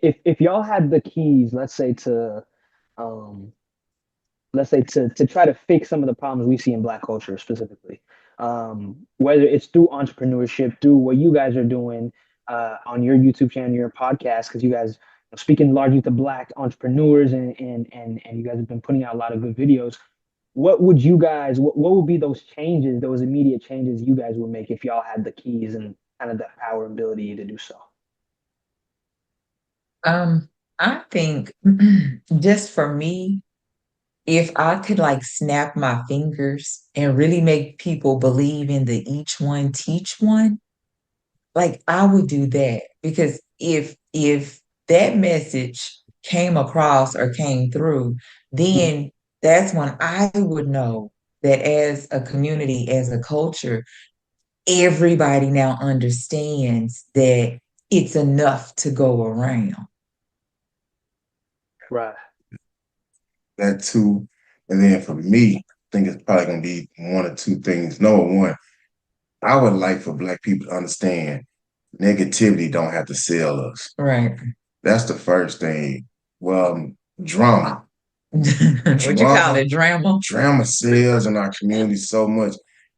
if y'all had the keys, um, let's say to try to fix some of the problems we see in Black culture specifically, whether it's through entrepreneurship, through what you guys are doing on your YouTube channel, your podcast, because you guys are speaking largely to Black entrepreneurs, and you guys have been putting out a lot of good videos. What would you guys? What would be those changes, those immediate changes you guys would make if y'all had the keys and kind of the power and ability to do so? Um, I think just for me, if I could like snap my fingers and really make people believe in the each one teach one, like I would do that because if that message came across or came through, then that's when I would know that as a community, as a culture, everybody now understands that it's enough to go around. Right. That too. And then for me, I think it's probably gonna be one or two things. Number one, I would like for Black people to understand negativity don't have to sell us. Right. That's the first thing. Well, drama. What you call Drama, it, drama? drama sells in our community so much.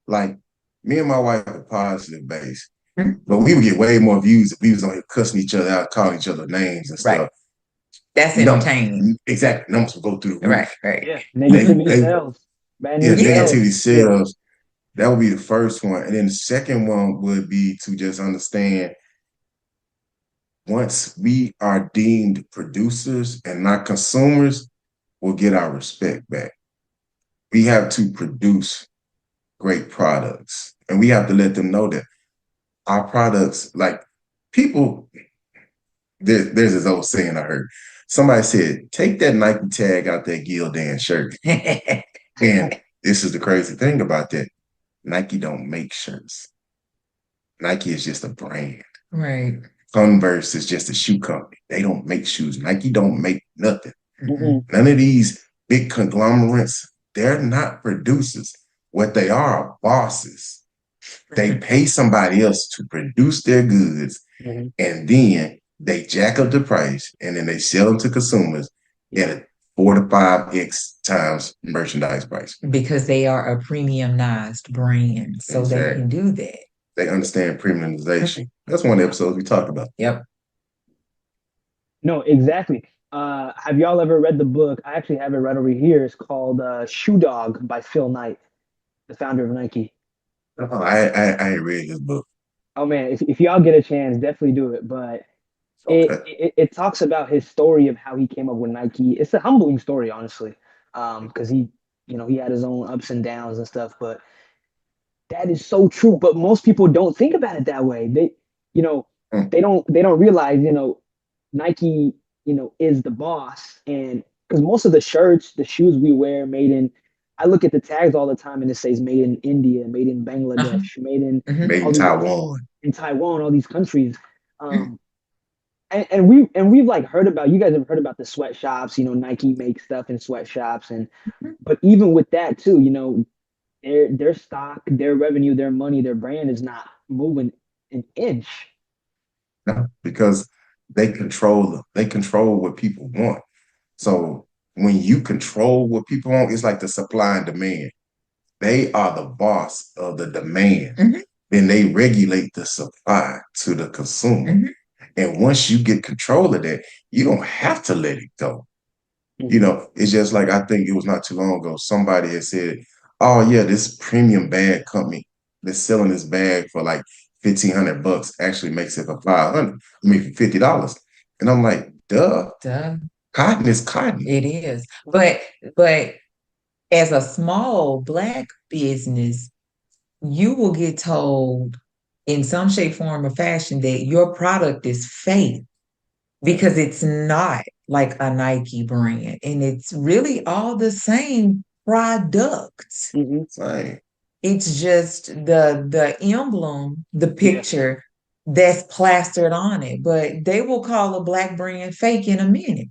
Like me and my wife are positive base, but we would get way more views if we was on here cussing each other out, calling each other names and Right. stuff. That's No, entertaining. exactly. Numbers will go through the Right, roof. right. Yeah. They, Negativity they, sells. Bad yeah, news Yes. sells. negativity Yeah. sells. That would be the first one. And then the second one would be to just understand once we are deemed producers and not consumers, we'll get our respect back. We have to produce great products. And we have to let them know that our products, like people, there's this old saying I heard. Somebody said, take that Nike tag out that Gildan shirt. And this is the crazy thing about that. Nike don't make shirts. Nike is just a brand. Right. Converse is just a shoe company. They don't make shoes. Nike don't make nothing. Mhm. None of these big conglomerates, they're not producers. What they are bosses. They pay somebody else to produce their goods, Mhm. and then they jack up the price, and then they sell them to consumers at Yeah. a 4 to 5x times merchandise price. Because they are a premiumized brand, so they Exactly. can do that. They understand premiumization. That's one of the episodes we talked about. Yep. No, exactly. Have y'all ever read the book? I actually have it right over here. It's called Shoe Dog by Phil Knight, the founder of Nike. Oh, I ain't read this book. Oh man, if y'all get a chance, definitely do it. But Okay. it talks about his story of how he came up with Nike. It's a humbling story, honestly, because he had his own ups and downs and stuff. But that is so true. But most people don't think about it that way. You know, Mm. they don't realize, Nike, is the boss. And because most of the shirts, the shoes we wear, I look at the tags all the time and it says made in India, made in Uh-huh. Bangladesh, made in Hmm. Made in all these Taiwan. in Taiwan, all these countries. Um, and we've like heard about you guys have heard about the sweatshops, Nike makes stuff in sweatshops but even with that too, their stock, their revenue, their money, their brand is not moving an inch. No, because they control what people want. So when you control what people want, it's like the supply and demand. They are the boss of the demand. Hmm. Then they regulate the supply to the consumer. Hmm. And once you get control of that, you don't have to let it go. Mhm. It's just like I think it was not too long ago, somebody had said, oh yeah, this premium bag company that's selling this bag for like 1,500 bucks actually makes it for 500. I mean for $50. And I'm like, duh, Duh. cotton is cotton. It is. But as a small black business, you will get told in some shape, form, or fashion that your product is fake because it's not like a Nike brand and it's really all the same products. Mhm. Same. It's just the emblem, the Yeah. picture that's plastered on it. But they will call a black brand fake in a minute.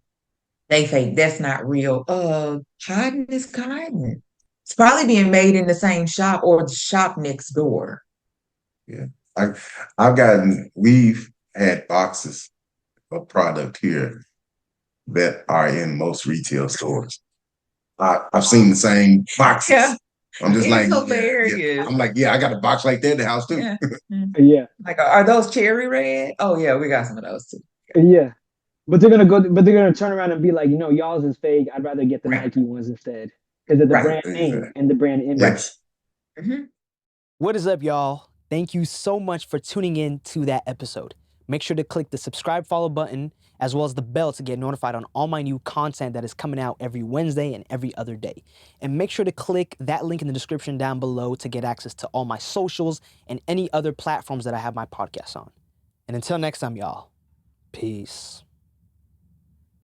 They fake. That's not real. Cotton is cotton. It's probably being made in the same shop or the shop next door. Yeah. I I've gotten we've had boxes a product here that are in most retail stores. I've seen the same boxes. Yeah. I'm just like, It's yeah, yeah. hilarious. I'm like, yeah, I got a box like that in the house too. Yeah. Mm. Yeah, Like, are those cherry red? Oh yeah, we got some of those too. yeah. But they're gonna turn around and be like, y'all's is fake. I'd rather get the Right. Nike ones instead because of the Right. brand name Exactly. and the brand image. Yes. Mhm. What is up, y'all? Thank you so much for tuning in to that episode. Make sure to click the subscribe, follow button, as well as the bell to get notified on all my new content that is coming out every Wednesday and every other day. And make sure to click that link in the description down below to get access to all my socials and any other platforms that I have my podcast on. And until next time, y'all, peace.